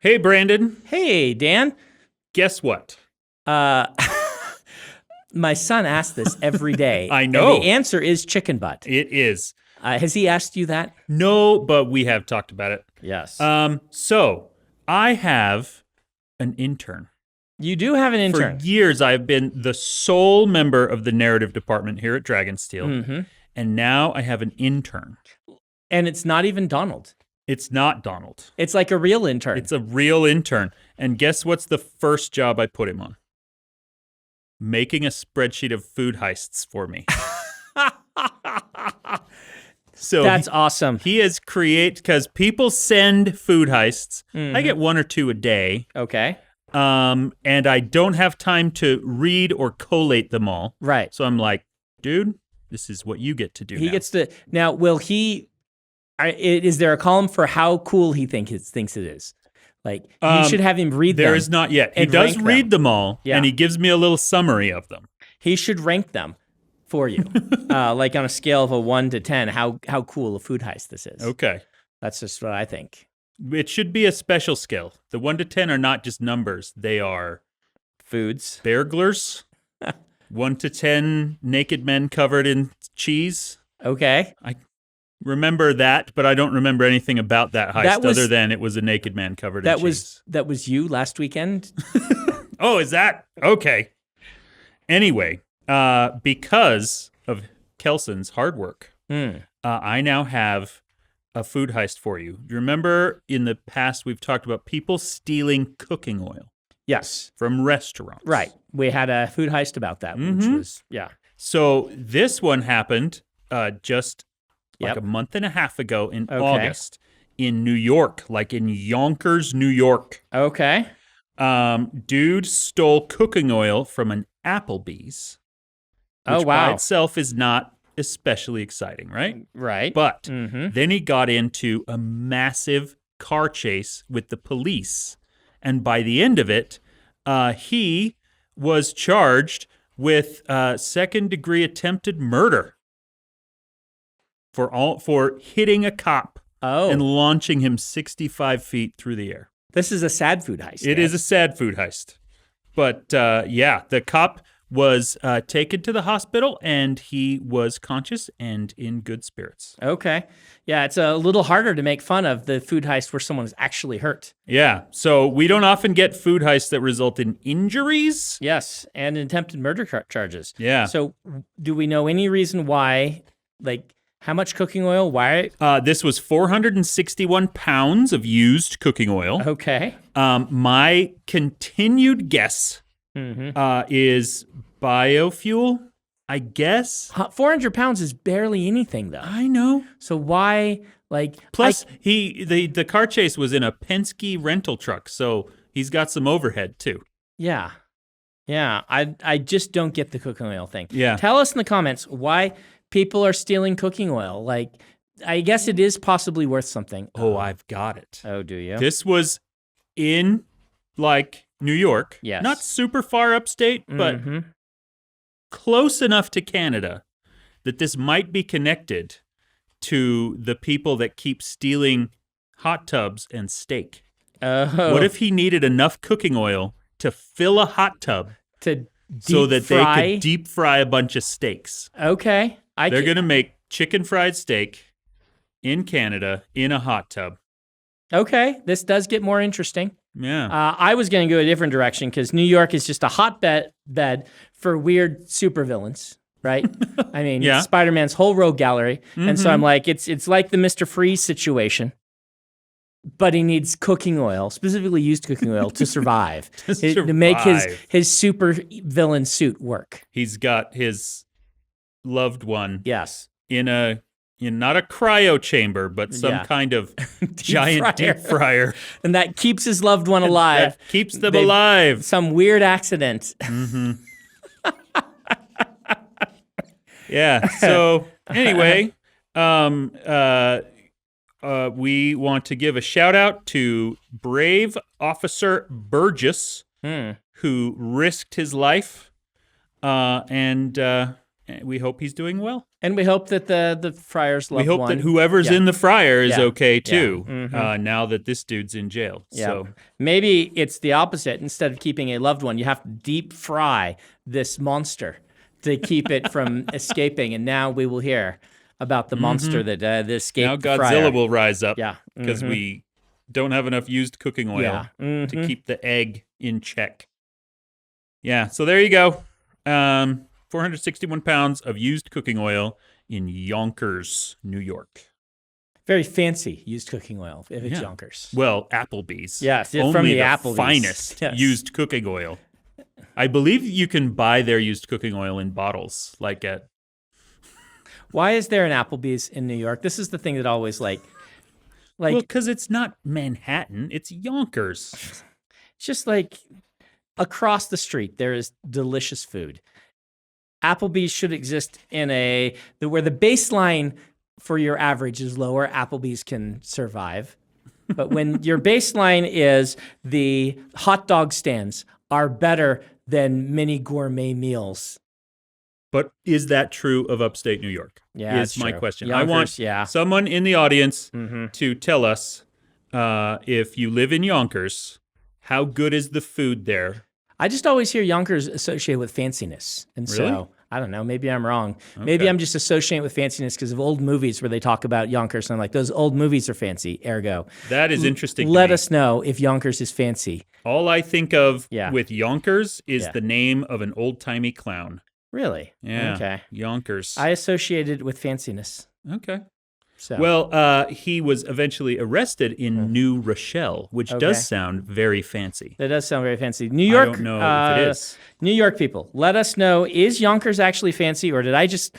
Hey, Brandon. Hey, Dan. Guess what? My son asks this every day. I know. And the answer is chicken butt. It is. Has he asked you that? No, but we have talked about it. Yes. So I have an intern. You do have an intern. For years, I've been the sole member of the narrative department here at Dragonsteel. Mm-hmm. And now I have an intern. And it's not even Donald. It's not Donald. It's like a real intern. It's a real intern. And guess what's the first job I put him on? Making a spreadsheet of food heists for me. So that's awesome. He has because people send food heists. Mm-hmm. I get one or two a day. Okay. And I don't have time to read or collate them all. Right. So I'm like, dude, this is what you get to do. He gets to now. Will he? Is there a column for how cool he thinks it is? Like you should have him read them. There is not yet. He does read them all, and he gives me a little summary of them. He should rank them for you, like on a scale of a 1 to 10. How cool a food heist this is? Okay, that's just what I think. It should be a special scale. The 1 to 10 are not just numbers; they are foods. Burglars. 1 to 10 naked men covered in cheese. Okay. I remember that, but I don't remember anything about that heist other than it was a naked man covered in cheese. That was you last weekend? Oh, is that? Okay. Anyway, because of Kelson's hard work, I now have a food heist for you. You remember in the past we've talked about people stealing cooking oil? Yes. From restaurants. Right. We had a food heist about that, which was, So this one happened just like a month and a half ago in August in New York, like in Yonkers, New York. Okay. Dude stole cooking oil from an Applebee's, which by itself is not especially exciting, right? Right. But then he got into a massive car chase with the police. And by the end of it, he was charged with second-degree attempted murder for hitting a cop and launching him 65 feet through the air. This is a sad food heist. It is a sad food heist. But the cop was taken to the hospital, and he was conscious and in good spirits. Okay. Yeah, it's a little harder to make fun of the food heist where someone is actually hurt. Yeah, so we don't often get food heists that result in injuries. Yes, and attempted murder charges. Yeah. So do we know any reason why, like, how much cooking oil? Why? This was 461 pounds of used cooking oil. Okay. My continued guess is biofuel, I guess. 400 pounds is barely anything, though. I know. So why, like... Plus, the car chase was in a Penske rental truck, so he's got some overhead, too. Yeah. Yeah, I just don't get the cooking oil thing. Yeah. Tell us in the comments why people are stealing cooking oil. Like, I guess it is possibly worth something. Oh, I've got it. Oh, do you? This was in, like, New York. Yes. Not super far upstate, but close enough to Canada that this might be connected to the people that keep stealing hot tubs and steak. Oh. What if he needed enough cooking oil to fill a hot tub so that they could deep fry a bunch of steaks? Okay. They're going to make chicken fried steak in Canada in a hot tub. Okay. This does get more interesting. Yeah. I was going to go a different direction because New York is just a hotbed for weird supervillains, right? I mean, Spider-Man's whole rogue gallery. And so I'm like, it's like the Mr. Freeze situation, but he needs cooking oil, specifically used cooking oil, to survive. to make his super villain suit work. He's got his loved one in not a cryo chamber, but some kind of giant deep fryer. And that keeps his loved one alive. That keeps them alive. Some weird accident. Yeah. So anyway, we want to give a shout out to brave Officer Burgess, who risked his life and we hope he's doing well. And we hope that the Friar's loved We hope one, that whoever's in the fryer is okay too. Now that this dude's in jail. Yeah. So maybe it's the opposite. Instead of keeping a loved one, you have to deep fry this monster to keep it from escaping. And now we will hear about the monster that escaped. now the Godzilla fryer. will rise up. Yeah. Because we don't have enough used cooking oil to keep the egg in check. Yeah. So there you go. 461 pounds of used cooking oil in Yonkers, New York. Very fancy used cooking oil if it's Yonkers. Well, Applebee's. Yes, only from the Applebee's. Finest used cooking oil. I believe you can buy their used cooking oil in bottles, like at. Why is there an Applebee's in New York? This is the thing that always well, because it's not Manhattan, it's Yonkers. It's just like across the street there is delicious food. Applebee's should exist in where the baseline for your average is lower. Applebee's can survive, but when your baseline is the hot dog stands are better than mini gourmet meals. But is that true of upstate New York? Yeah, is my true. question. Yonkers, I want someone in the audience to tell us if you live in Yonkers, how good is the food there? I just always hear Yonkers associated with fanciness. And so, I don't know, maybe I'm wrong. Okay. Maybe I'm just associating with fanciness because of old movies where they talk about Yonkers. And I'm like, those old movies are fancy, ergo. That is interesting. Let us know if Yonkers is fancy. All I think of with Yonkers is the name of an old-timey clown. Really? Yeah. Okay. Yonkers. I associated it with fanciness. Okay. So. Well, he was eventually arrested in New Rochelle, which does sound very fancy. That does sound very fancy. New York. I don't know if it is. New York people, let us know, is Yonkers actually fancy, or did I just,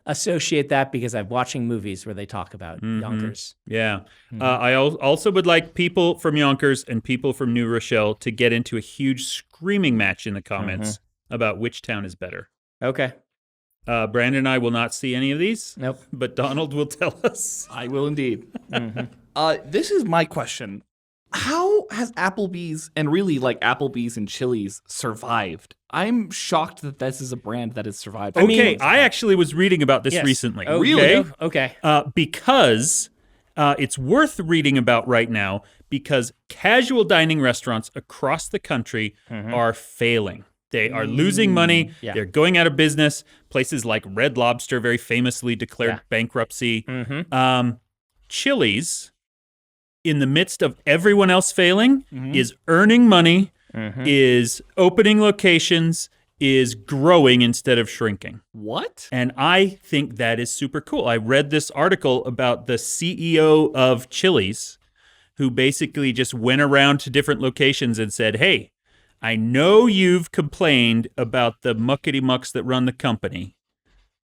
associate that because I'm watching movies where they talk about Yonkers? Yeah. I also would like people from Yonkers and people from New Rochelle to get into a huge screaming match in the comments about which town is better. Okay. Brandon and I will not see any of these. Nope. But Donald will tell us. I will indeed. This is my question. How has Applebee's, and really like Applebee's and Chili's, survived? I'm shocked that this is a brand that has survived. I actually was reading about this recently. Oh, really? Okay. Because it's worth reading about right now because casual dining restaurants across the country are failing. They are losing money. Yeah. They're going out of business. Places like Red Lobster very famously declared bankruptcy. Chili's, in the midst of everyone else failing, is earning money, is opening locations, is growing instead of shrinking. What? And I think that is super cool. I read this article about the CEO of Chili's who basically just went around to different locations and said, hey, I know you've complained about the muckety-mucks that run the company,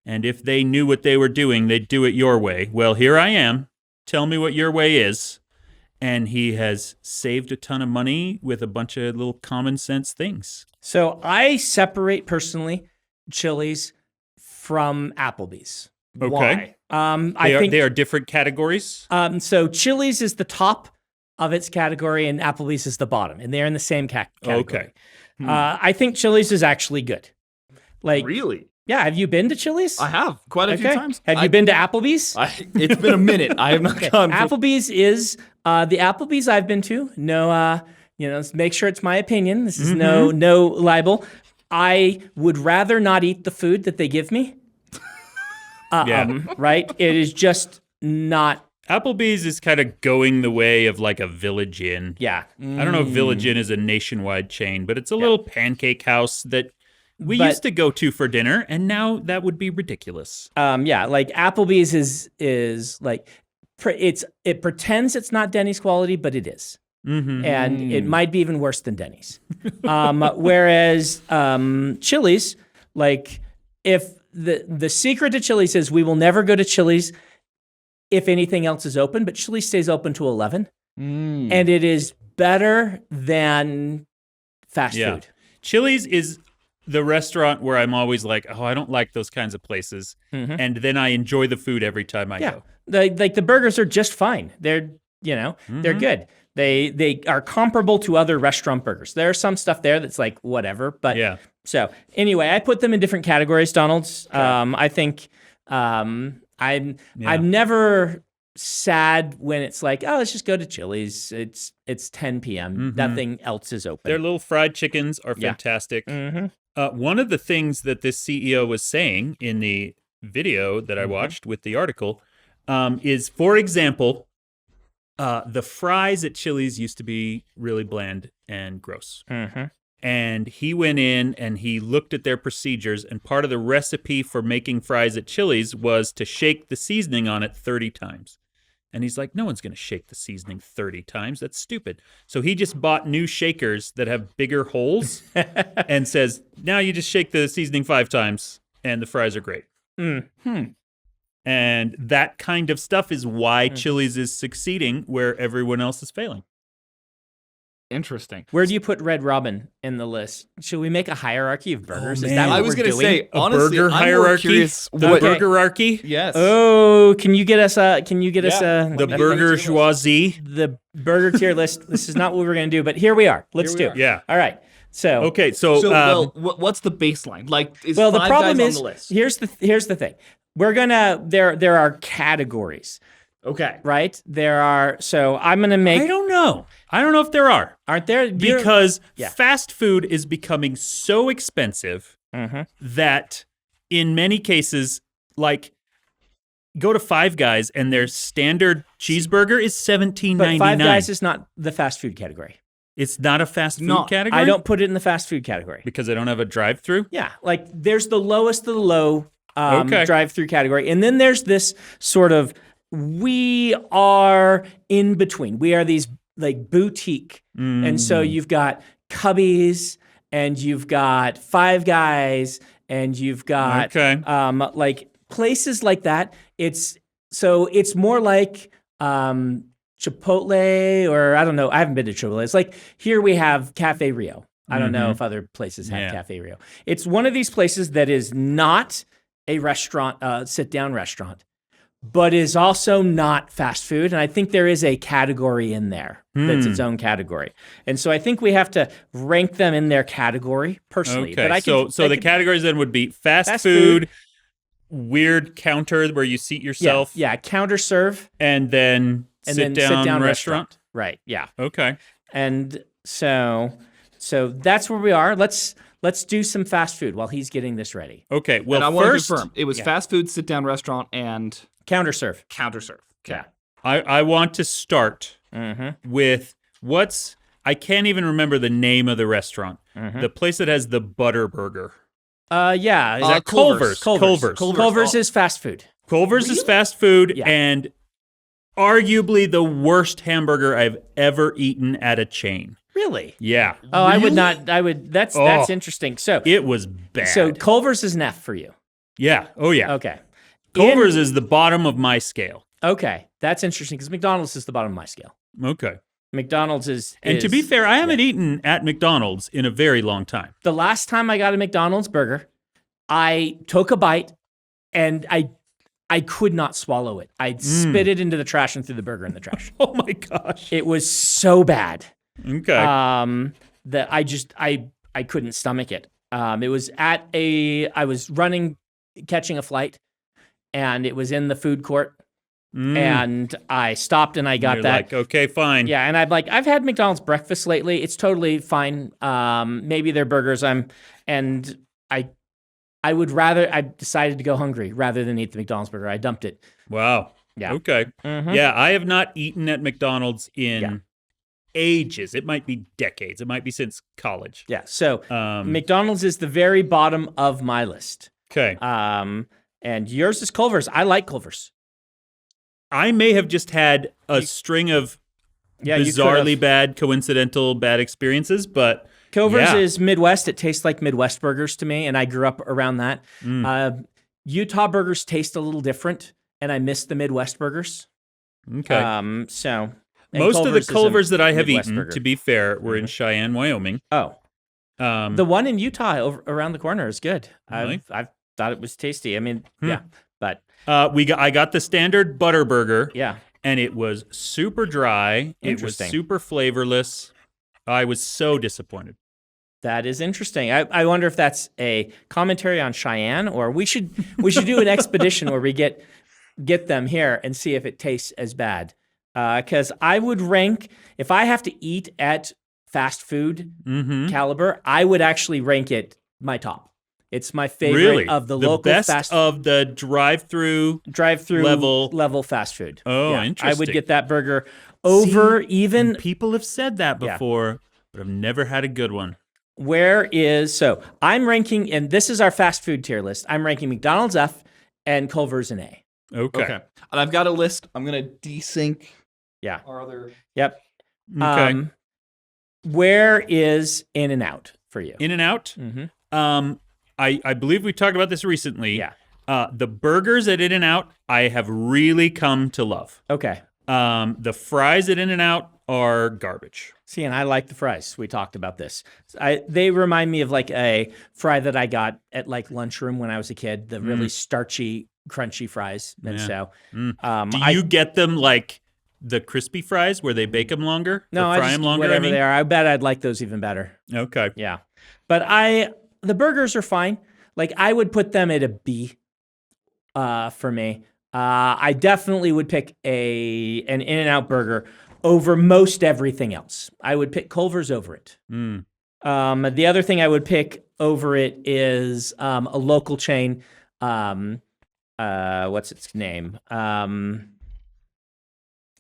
and if they knew what they were doing, they'd do it your way. Well, here I am. Tell me what your way is. And he has saved a ton of money with a bunch of little common sense things. So I separate personally Chili's from Applebee's. Okay. Why? They are different categories? So Chili's is the top of its category, and Applebee's is the bottom, and they're in the same category. Okay. I think Chili's is actually good. Really? Yeah. Have you been to Chili's? I have quite a few times. Have you been to Applebee's? It's been a minute. I have not gone. Applebee's is the Applebee's I've been to. No, let's make sure it's my opinion. This is no libel. I would rather not eat the food that they give me. Right? It is just not. Applebee's is kind of going the way of like a Village Inn. Yeah. I don't know if Village Inn is a nationwide chain, but it's a little pancake house that we used to go to for dinner, and now that would be ridiculous. Like Applebee's is like it pretends it's not Denny's quality, but it is. And it might be even worse than Denny's. Whereas Chili's, like if the secret to Chili's is we will never go to Chili's if anything else is open, but Chili's stays open to 11. And it is better than fast food. Chili's is the restaurant where I'm always like, oh, I don't like those kinds of places. And then I enjoy the food every time I go. Like the burgers are just fine. They're, they're good. They are comparable to other restaurant burgers. There's some stuff there that's like whatever, but So anyway, I put them in different categories, Donald's. I think I'm never sad when it's like, oh, let's just go to Chili's. It's 10 p.m. Nothing else is open. Their little fried chickens are fantastic. One of the things that this CEO was saying in the video that I watched with the article is, for example, the fries at Chili's used to be really bland and gross. And he went in and he looked at their procedures, and part of the recipe for making fries at Chili's was to shake the seasoning on it 30 times. And he's like, no one's going to shake the seasoning 30 times. That's stupid. So he just bought new shakers that have bigger holes and says, now you just shake the seasoning 5 times and the fries are great. And that kind of stuff is why Chili's is succeeding where everyone else is failing. Interesting. Where do you put Red Robin in the list? Should we make a hierarchy of burgers? Oh, Is that what I was going to say, honestly, burger I'm hierarchy? more curious The what- burgerarchy? Yes. Oh, can you get us a? The bourgeoisie? The burger tier list. This is not what we were going to do, but here we are. Let's do it. Yeah. All right. So Okay, What's the baseline? Like, is well, the Five problem Guys is on the list? here's the thing. We're gonna there are categories, Okay. right? There are. So I'm gonna make. I don't know. I don't know if there are. Aren't there? Because Yeah. fast food is becoming so expensive that in many cases, like, go to Five Guys and their standard cheeseburger is $17.99. But Five Guys is not the fast food category. It's not a fast food No, category? I don't put it in the fast food category. Because I don't have a drive-through? Yeah, like there's the lowest of the low Okay. drive-through category, and then there's this sort of we are in between. We are these like boutique, and so you've got Cubbies, and you've got Five Guys, and you've got Okay. like places like that. It's more like Chipotle, or I don't know. I haven't been to Chipotle. It's like here we have Cafe Rio. I don't know if other places have Cafe Rio. It's one of these places that is not a restaurant, sit-down restaurant, but is also not fast food. And I think there is a category in there that's its own category. And so I think we have to rank them in their category personally. Okay, But so the categories then would be fast food, weird counter where you seat yourself, yeah, counter serve, and then sit-down restaurant. Right, yeah. Okay. And so that's where we are. Let's do some fast food while he's getting this ready. Okay, well, And I want to first, confirm, it was fast food, sit-down restaurant, and Counter serve. counter serve. Okay. I want to start with I can't even remember the name of the restaurant. The place that has the butter burger. Yeah. Is that Culver's. Culver's. Culver's is fast food. Culver's is fast food Yeah. and arguably the worst hamburger I've ever eaten at a chain. Really? Yeah. Oh, I would not. I would. That's interesting. So It was bad. So Culver's is an F for you. yeah. Oh, yeah. Okay. Culver's is the bottom of my scale. Okay, that's interesting because McDonald's is the bottom of my scale. Okay. McDonald's is. And to be fair, I haven't eaten at McDonald's in a very long time. The last time I got a McDonald's burger, I took a bite and I could not swallow it. I spit it into the trash and threw the burger in the trash. Oh my gosh. It was so bad. Okay. That I couldn't stomach it. It was I was catching a flight, and it was in the food court, and I stopped and I got You're that. like, okay, fine. Yeah, and I've had McDonald's breakfast lately. It's totally fine. Maybe their burgers. I decided to go hungry rather than eat the McDonald's burger. I dumped it. Wow. Yeah. Okay. Yeah, I have not eaten at McDonald's in ages. It might be decades. It might be since college. Yeah. So McDonald's is the very bottom of my list. Okay. And yours is Culver's. I like Culver's. I may have just had a string of bizarrely bad, coincidental bad experiences, but Culver's is Midwest. It tastes like Midwest burgers to me, and I grew up around that. Utah burgers taste a little different, and I miss the Midwest burgers. Okay. Most of the Culver's that I have eaten, to be fair, were in Cheyenne, Wyoming. Oh. The one in Utah around the corner is good. Really? I've thought it was tasty. I mean, yeah, but I got the standard butter burger. Yeah. And it was super dry. It was super flavorless. I was so disappointed. That is interesting. I wonder if that's a commentary on Cheyenne, or we should do an expedition where we get them here and see if it tastes as bad. Because I would rank, if I have to eat at fast food caliber, I would actually rank it my top. It's my favorite of the local best fast of the drive-through level fast food. Oh, Yeah, interesting. I would get that burger over even. People have said that before, but I've never had a good one. So I'm ranking, and this is our fast food tier list. I'm ranking McDonald's F and Culver's an A. Okay. And I've got a list. I'm gonna desync. Yeah. Our other. Yep. Okay. Where is In-N-Out for you? In-N-Out? I believe we talked about this recently. Yeah. The burgers at In-N-Out, I have really come to love. Okay. The fries at In-N-Out are garbage. See, and I like the fries. We talked about this. They remind me of like a fry that I got at like lunchroom when I was a kid. The really starchy, crunchy fries. And so, do you get them like the crispy fries where they bake them longer? No, or fry them longer. Whatever they are. I bet I'd like those even better. Okay. Yeah, but the burgers are fine. Like I would put them at a B. For me, I definitely would pick an In-N-Out burger over most everything else. I would pick Culver's over it. The other thing I would pick over it is a local chain. What's its name?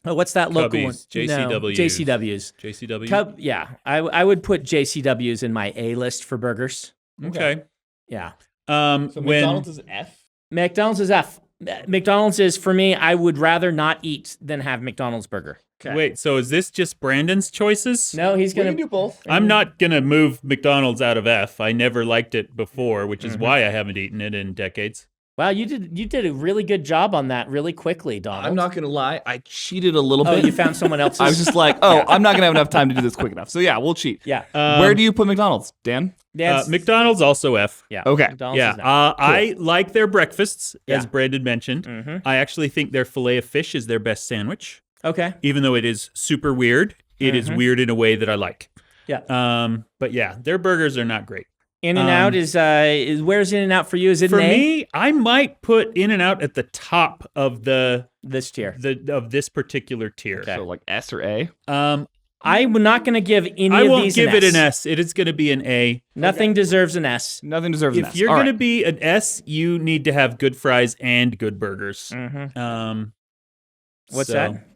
What's that local one? JCW's. JCW's. JCW? Yeah, I would put JCW's in my A list for burgers. Okay. Yeah. So McDonald's is F? McDonald's is F. McDonald's is, for me, I would rather not eat than have McDonald's burger. Okay. Wait, so is this just Brandon's choices? No, he's We going can do both. I'm not going to move McDonald's out of F. I never liked it before, which is why I haven't eaten it in decades. Wow, you did a really good job on that really quickly, Donald. I'm not gonna lie, I cheated a little Oh, bit. you found someone else's? I was just like, I'm not gonna have enough time to do this quick enough. So yeah, we'll cheat. Yeah. Where do you put McDonald's, Dan? McDonald's also F. Yeah. Okay. McDonald's Yeah, is F. I like their breakfasts, as Yeah. Brandon mentioned. I actually think their filet of fish is their best sandwich, Okay. even though it is super weird. It is weird in a way that I like. Yeah. But yeah, their burgers are not great. In-N-Out is where's In-N-Out for you? Is it For an A? me, I might put In-N-Out at the top of This tier. of this particular tier. Okay. So like S or A? I'm not going to give any I of won't these give an it S. an S. It is going to be an A. Nothing deserves an S. Nothing deserves an If S. you're All going to right. be an S, you need to have good fries and good burgers. What's so- that?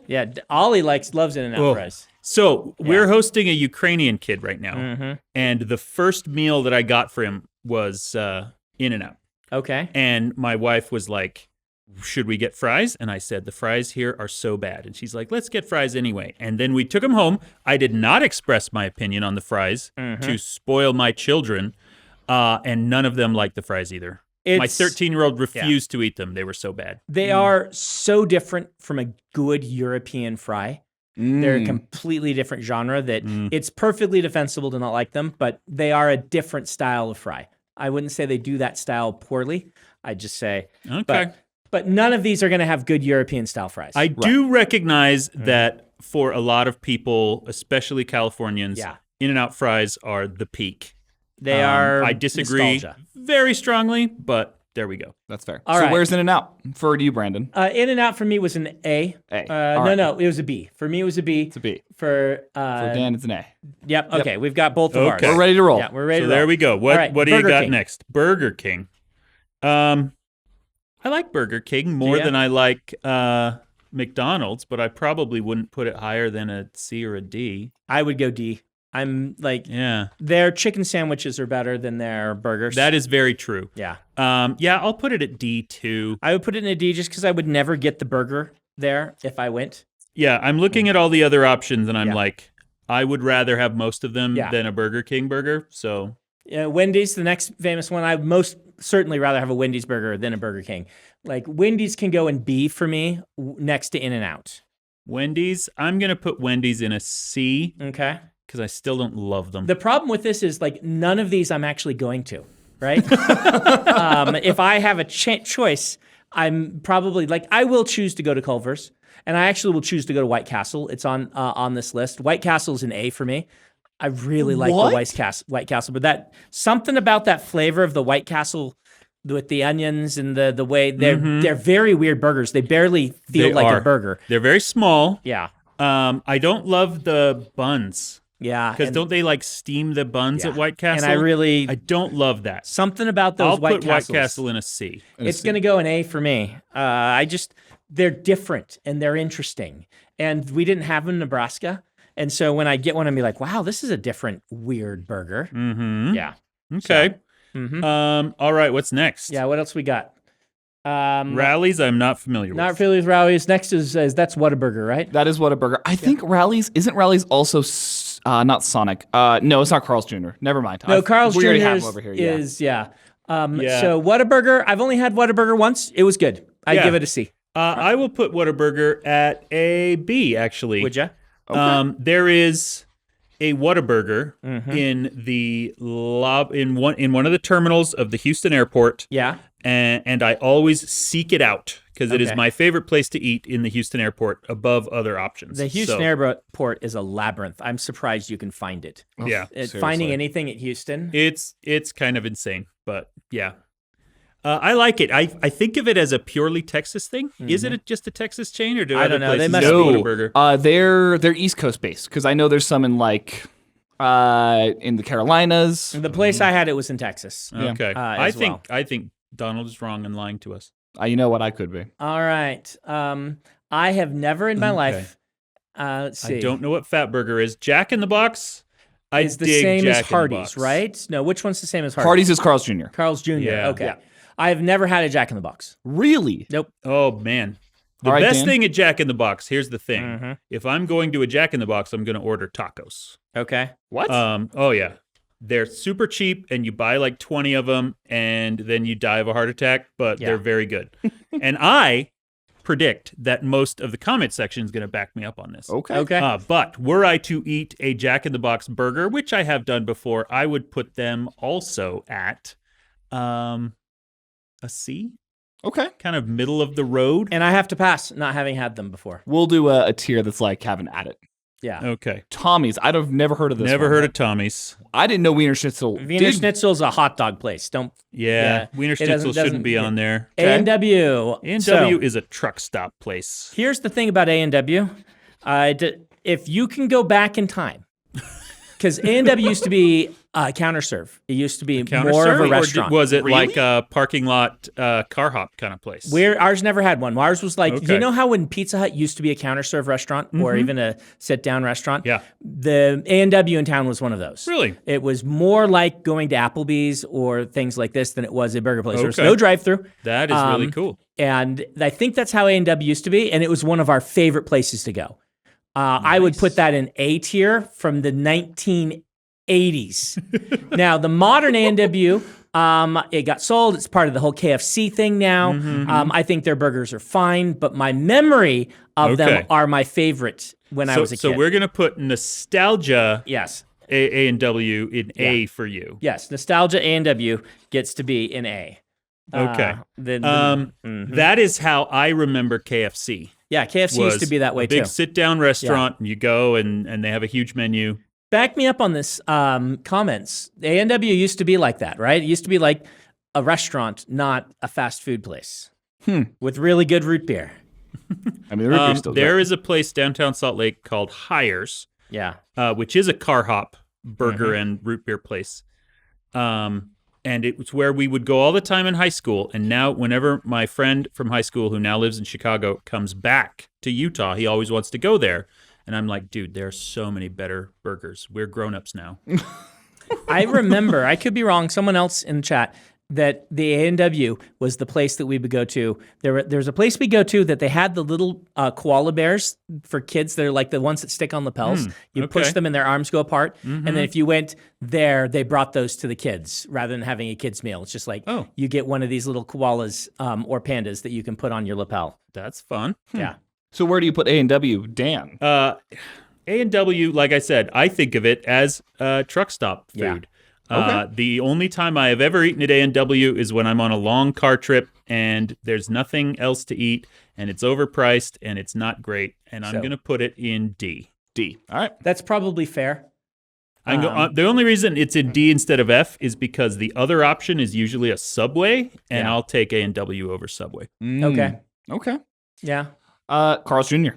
Yeah, Ollie loves In-N-Out Oh. fries. So we're hosting a Ukrainian kid right now, and the first meal that I got for him was In-N-Out. Okay. And my wife was like, should we get fries? And I said, the fries here are so bad. And she's like, let's get fries anyway. And then we took them home. I did not express my opinion on the fries to spoil my children, and none of them liked the fries either. My 13-year-old refused to eat them. They were so bad. They are so different from a good European fry. They're a completely different genre that it's perfectly defensible to not like them, but they are a different style of fry. I wouldn't say they do that style poorly. I'd just say, Okay. but none of these are going to have good European style fries. I do recognize that for a lot of people, especially Californians, In-N-Out fries are the peak. They are. I disagree nostalgia. very strongly, but there we go. That's fair. All so right. where's In-N-Out for you, Brandon? In-N-Out for me was an A. A. No, All right. no, it was a B. For me, it was a B. It's a B. For For Dan, it's an A. Yep. Okay, we've got both of ours. Okay. We're ready to roll. Yeah, we're ready. So to roll. there we go. What All right, what do you Burger got King. next? Burger King. I like Burger King more Yeah. than I like McDonald's, but I probably wouldn't put it higher than a C or a D. I would go D. I'm like, Yeah, their chicken sandwiches are better than their burgers. that is very true. Yeah. Yeah, I'll put it at D too. I would put it in a D just because I would never get the burger there if I went. Yeah, I'm looking at all the other options and I'm Yeah. like, I would rather have most of them Yeah. than a Burger King burger. So Wendy's, the next famous one, I'd most certainly rather have a Wendy's burger than a Burger King. Like, Wendy's can go in B for me next to In-N-Out. Wendy's, I'm gonna put Wendy's in a C Okay. because I still don't love them. The problem with this is, like, none of these I'm actually going to, right? If I have a choice, I'm probably, like, I will choose to go to Culver's, and I actually will choose to go to White Castle. It's on this list. White Castle is an A for me. I really like the White Castle, but that something about that flavor of the White Castle with the onions and the way they're very weird burgers. They barely feel like a burger. They're very small. Yeah. I don't love the buns. Yeah. Because don't they like steam the buns at White Castle? And I don't love that. Something about those White Castles. I'll put White Castle in a C. It's going to go an A for me. They're different and they're interesting. And we didn't have them in Nebraska. And so when I get one, I'm be like, wow, this is a different weird burger. Mm-hmm. Yeah. Okay. So, all right, what's next? Yeah, what else we got? Rallies, I'm not familiar with. Not familiar with Rallies. Next is that's Whataburger, right? That is Whataburger. I think Rallies, isn't Rallies also not Sonic? No, it's not Carl's Jr. Never mind. No, Carl's Jr. We already have him over here. So Whataburger, I've only had Whataburger once. It was good. I give it a C. I will put Whataburger at a B, actually. Would you? Okay. There is a Whataburger in the in one of the terminals of the Houston airport. Yeah. And I always seek it out because it is my favorite place to eat in the Houston airport above other options. The Houston airport is a labyrinth. I'm surprised you can find it. Yeah. Finding anything at Houston. It's kind of insane, but yeah. I like it. I think of it as a purely Texas thing. Is it just a Texas chain, or do I don't know. They must Whataburger? They're East Coast based because I know there's some in like in the Carolinas. The place I had it was in Texas. Okay, I think Donald is wrong and lying to us. You know what? I could be. All right. I have never in my life. Let's see. I don't know what Fatburger is. Jack in the Box. Is the same as Hardee's, right? No, which one's the same as Hardee's? Hardee's is Carl's Jr. Carl's Jr. Yeah. Okay. Yeah. I've never had a Jack in the Box. Really? Nope. Oh, man. The best thing at Jack in the Box, here's the thing. If I'm going to a Jack in the Box, I'm going to order tacos. Okay. What? Oh, yeah. They're super cheap, and you buy like 20 of them, and then you die of a heart attack, but they're very good. And I predict that most of the comment section is going to back me up on this. Okay. But were I to eat a Jack in the Box burger, which I have done before, I would put them also at a C. Okay. Kind of middle of the road. And I have to pass, not having had them before. We'll do a tier that's like having at it. Yeah. Okay. Tommy's. I've never heard of this. Never heard of Tommy's. I didn't know Wiener Schnitzel. Wiener Schnitzel's a hot dog place. Wiener Schnitzel shouldn't be on there. A&W. A&W is a truck stop place. Here's the thing about A&W. If you can go back in time, because A&W used to be counter serve. It used to be more of a restaurant. Or was it like a parking lot car hop kind of place? Ours never had one. Ours was like, you know how when Pizza Hut used to be a counter serve restaurant or even a sit down restaurant? Yeah. The A&W in town was one of those. Really? It was more like going to Applebee's or things like this than it was a burger place. There was no drive-through. That is really cool. And I think that's how A&W used to be, and it was one of our favorite places to go. I would put that in A tier from the 1980s. Now, the modern A&W, it got sold. It's part of the whole KFC thing now. I think their burgers are fine, but my memory of them are my favorite when I was a kid. So we're going to put nostalgia yes. A&W in A for you. Yes, nostalgia A&W gets to be in A. Okay. That is how I remember KFC. Yeah, KFC used to be that way too. Big sit-down restaurant, and you go, and they have a huge menu. Back me up on this comments. A&W used to be like that, right? It used to be like a restaurant, not a fast food place with really good root beer. I mean, the root beer's still there is a place downtown Salt Lake called Hires, which is a car hop burger and root beer place. And it was where we would go all the time in high school. And now whenever my friend from high school, who now lives in Chicago, comes back to Utah, he always wants to go there. And I'm like, dude, there are so many better burgers. We're grown-ups now. I remember, I could be wrong, someone else in the chat, that the A&W was the place that we would go to. There's a place we go to that they had the little koala bears for kids. They're like the ones that stick on lapels. You push them and their arms go apart. And then if you went there, they brought those to the kids rather than having a kid's meal. It's just like you get one of these little koalas or pandas that you can put on your lapel. That's fun. Yeah. So where do you put A&W, Dan? A&W, like I said, I think of it as truck stop food. The only time I have ever eaten at A&W is when I'm on a long car trip and there's nothing else to eat and it's overpriced and it's not great. And I'm going to put it in D. D. All right. That's probably fair. The only reason it's in D instead of F is because the other option is usually a Subway, and I'll take A&W over Subway. Okay. Yeah. Carl's Jr.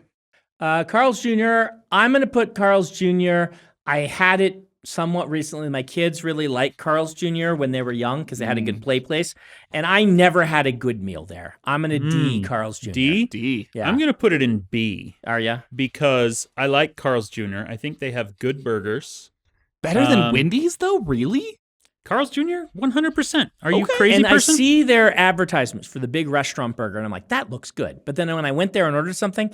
Carl's Jr. I'm going to put Carl's Jr. I had it somewhat recently. My kids really liked Carl's Jr. when they were young because they had a good play place, and I never had a good meal there. I'm going to D Carl's Jr. D? Yeah. I'm going to put it in B. Are ya? Because I like Carl's Jr. I think they have good burgers. Better than Wendy's, though? Really? Carl's Jr.? 100%. Are you crazy and person? I see their advertisements for the big restaurant burger, and I'm like, that looks good. But then when I went there and ordered something,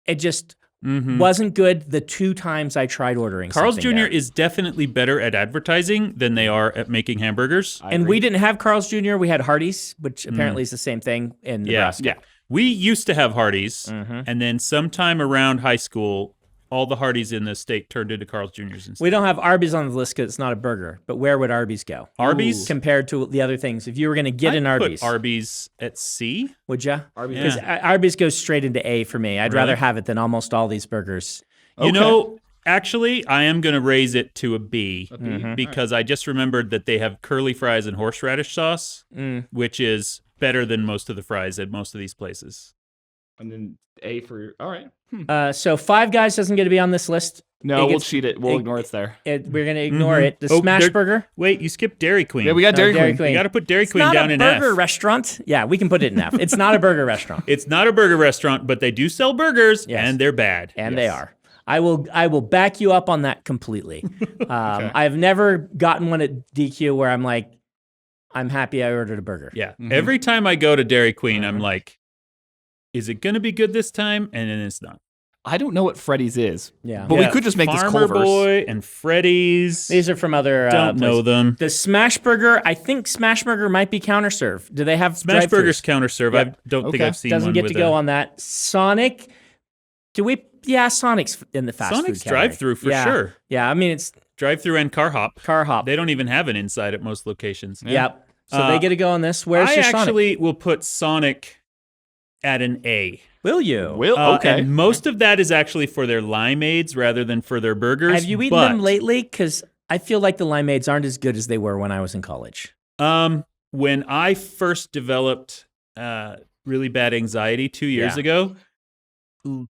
it just wasn't good the 2 times I tried ordering Carl's something Jr. there. is definitely better at advertising than they are at making hamburgers. And we didn't have Carl's Jr. We had Hardee's, which apparently is the same thing in Nebraska. Yeah. We used to have Hardee's, and then sometime around high school, all the Hardee's in the state turned into Carl's Jr.'s instead. We don't have Arby's on the list because it's not a burger, but where would Arby's go? Arby's? Compared to the other things. If you were going to get an Arby's. Put Arby's at C. Would you? Arby's. Because Arby's goes straight into A for me. I'd rather have it than almost all these burgers. You know, actually, I am going to raise it to a B, because I just remembered that they have curly fries and horseradish sauce, which is better than most of the fries at most of these places. And then A for, all right. So Five Guys doesn't get to be on this list. No, we'll cheat it. We'll ignore it's there. We're going to ignore it. The Smash Burger. Wait, you skipped Dairy Queen. Yeah, we got Dairy Queen. You got to put Dairy Queen down in F. It's not a burger restaurant. Yeah, we can put it in F. It's not a burger restaurant. It's not a burger restaurant, but they do sell burgers, and they're bad. And they are. I will back you up on that completely. I've never gotten one at DQ where I'm like, I'm happy I ordered a burger. Yeah. Every time I go to Dairy Queen, I'm like, is it going to be good this time? And then it's not. I don't know what Freddy's is. Yeah. But we could just make this Farmer Culver's. Boy and Freddy's. These are from other Don't know them. The Smash Burger, I think Smash Burger might be counter serve. Do they have Smash drive-thrus? Burger's counter serve. Yep. I don't think I've seen Doesn't one get with to go on that. Sonic, yeah, Sonic's in the fast Sonic's food category. drive-through for sure. Yeah, I mean, it's drive-through and car hop. Car hop. They don't even have an inside at most locations. Yep. So they get to go on this. Where's I your Sonic? actually will put Sonic at an A. Will you? Okay. And most of that is actually for their limeades rather than for their burgers. Have you eaten them lately? Because I feel like the limeades aren't as good as they were when I was in college. When I first developed really bad anxiety 2 years ago,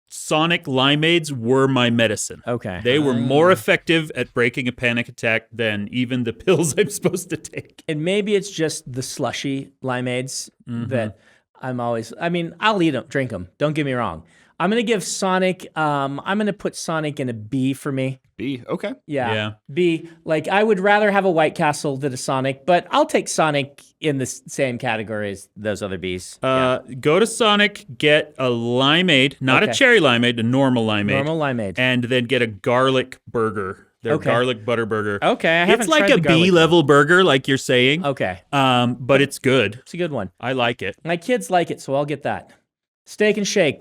Sonic limeades were my medicine. Okay. They were more effective at breaking a panic attack than even the pills I'm supposed to take. And maybe it's just the slushy limeades that I'll eat them, drink them. Don't get me wrong. I'm going to give Sonic, I'm going to put Sonic in a B for me. B, okay. Yeah. B. Like, I would rather have a White Castle than a Sonic, but I'll take Sonic in the same category as those other Bs. Go to Sonic, get a limeade, not a cherry limeade, a normal limeade. Normal limeade. And then get a garlic burger. Their garlic butter burger. Okay, I haven't It's like tried a the garlic B-level burger, like you're saying. Okay. But it's good. It's a good one. I like it. My kids like it, so I'll get that. Steak and Shake.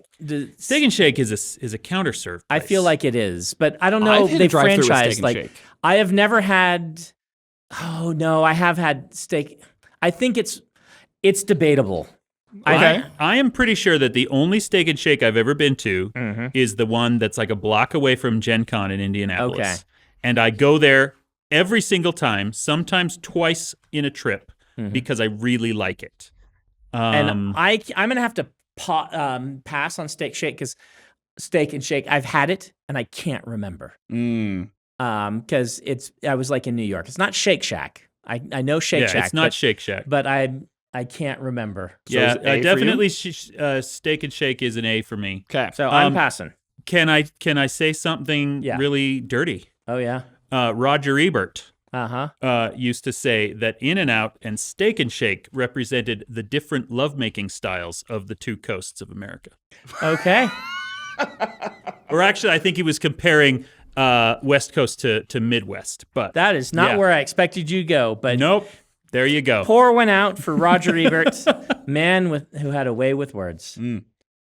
Steak and Shake is a counter serve place. I feel like it is, but I don't know if they franchised. Like, I have never had. Oh no, I have had steak. I think it's debatable. Okay. I am pretty sure that the only Steak and Shake I've ever been to is the one that's like a block away from Gen Con in Indianapolis. Okay. And I go there every single time, sometimes twice in a trip, because I really like it. And I'm going to have to pass on Steak and Shake. I've had it, and I can't remember. Because I was like in New York. It's not Shake Shack. I know Shake Shack. It's not Shake Shack. But I can't remember. So definitely Steak and Shake is an A for me. Okay. So I'm passing. Can I say something really dirty? Oh, yeah. Roger Ebert Uh-huh. Used to say that In-N-Out and Steak and Shake represented the different lovemaking styles of the two coasts of America. Okay. Or actually, I think he was comparing West Coast to Midwest. But that is not where I expected you to go. But nope. There you go. Pour one out for Roger Ebert, man who had a way with words.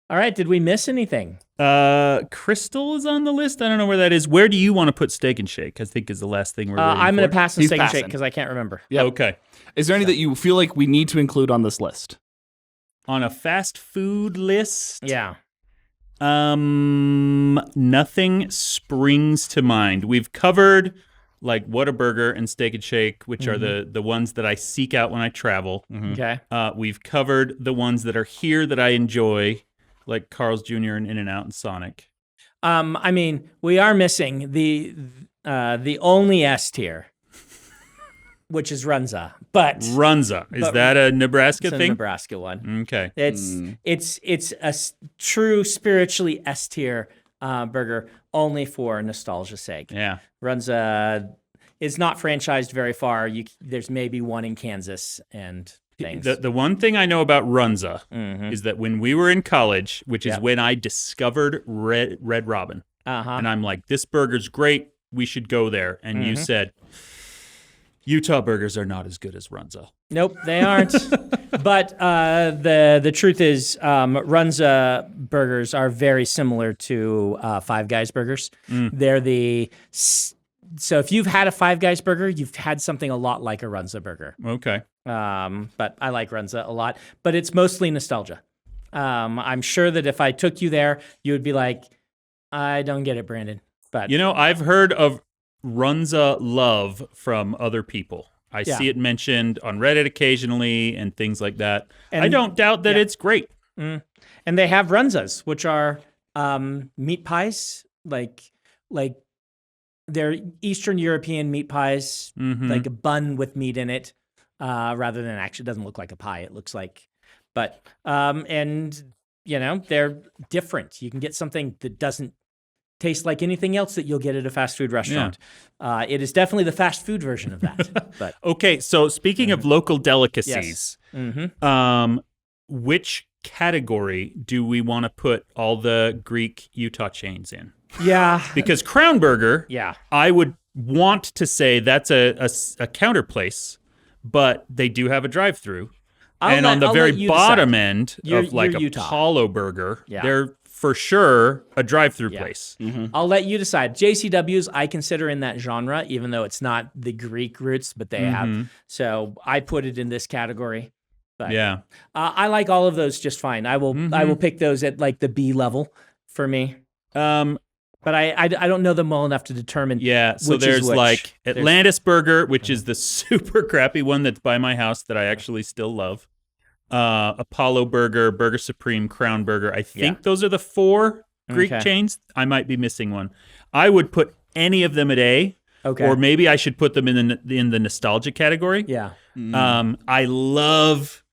All right, did we miss anything? Crystal is on the list. I don't know where that is. Where do you want to put Steak and Shake? I think is the last thing we're waiting I'm going for. to pass on He's Steak and passing. Shake because I can't remember. Yeah. Okay. Is there any that you feel like we need to include on this list? On a fast food list? Yeah. Nothing springs to mind. We've covered like Whataburger and Steak and Shake, which are the ones that I seek out when I travel. Okay. We've covered the ones that are here that I enjoy, like Carl's Jr. and In-N-Out and Sonic. I mean, we are missing the only S tier, which is Runza. But Runza. Is that a Nebraska it's a thing? Nebraska one. Okay. It's a true spiritually S tier burger, only for nostalgia's sake. Yeah. Runza is not franchised very far. There's maybe one in Kansas and things. The one thing I know about Runza is that when we were in college, which is when I discovered Red Robin, and I'm like, this burger's great, we should go there. And you said, Utah burgers are not as good as Runza. Nope, they aren't. But the truth is, Runza burgers are very similar to Five Guys burgers. They're so if you've had a Five Guys burger, you've had something a lot like a Runza burger. Okay. But I like Runza a lot. But it's mostly nostalgia. I'm sure that if I took you there, you would be like, I don't get it, Brandon. But I've heard of Runza love from other people. I see it mentioned on Reddit occasionally and things like that. And I don't doubt that it's great. And they have Runzas, which are meat pies, like they're Eastern European meat pies, like a bun with meat in it, rather than actually it doesn't look like a pie. It looks like, but and they're different. You can get something that doesn't taste like anything else that you'll get at a fast food restaurant. It is definitely the fast food version of that. But okay, so speaking of local delicacies, which category do we want to put all the Greek Utah chains in? Yeah, because Crown Burger, I would want to say that's a counter place, but they do have a drive-through. And on the very bottom end of like a Apollo Burger, they're for sure a drive-through place. I'll let you decide. JCWs I consider in that genre, even though it's not the Greek roots, but they have. So I put it in this category. But I like all of those just fine. I will pick those at like the B level for me. But I don't know them well enough to determine. Yeah, so there's like Atlantis Burger, which is the super crappy one that's by my house that I actually still love. Apollo Burger, Burger Supreme, Crown Burger. I think those are the 4 Greek chains. I might be missing one. I would put any of them at A. Okay. Or maybe I should put them in the nostalgia category. Yeah. I love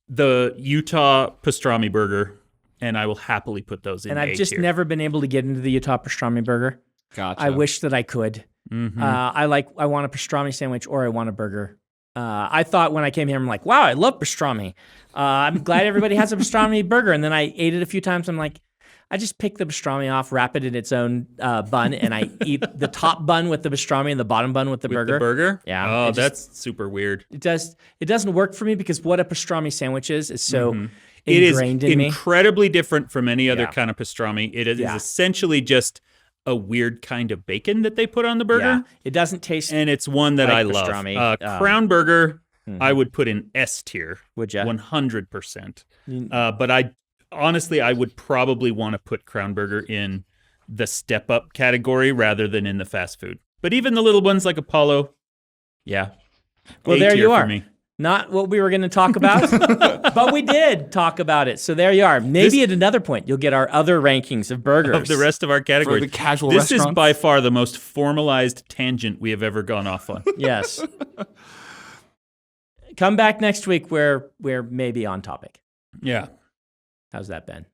the Utah pastrami burger. And I will happily put those in. And I've just never been able to get into the Utah pastrami burger. Gotcha. I wish that I could. I want a pastrami sandwich or I want a burger. I thought when I came here, I'm like, wow, I love pastrami. I'm glad everybody has a pastrami burger. And then I ate it a few times. I'm like, I just pick the pastrami off, wrap it in its own bun, and I eat the top bun with the pastrami and the bottom bun with the burger. The burger? Yeah. Oh, that's super weird. It doesn't work for me because what a pastrami sandwich is so it is in incredibly different from any other kind of pastrami. It is essentially just a weird kind of bacon that they put on the burger. Yeah. It doesn't taste and it's one that I love. Crown Burger, I would put in S tier. Would you? 100%. But I would probably want to put Crown Burger in the step up category rather than in the fast food. But even the little ones like Apollo, well, A there you are. For me. Not what we were going to talk about, but we did talk about it. So there you are. Maybe at another point, you'll get our other rankings of burgers. Of the rest of our categories. For the casual This restaurants. is by far the most formalized tangent we have ever gone off on. Yes. Come back next week where we're maybe on topic. Yeah. How's that been?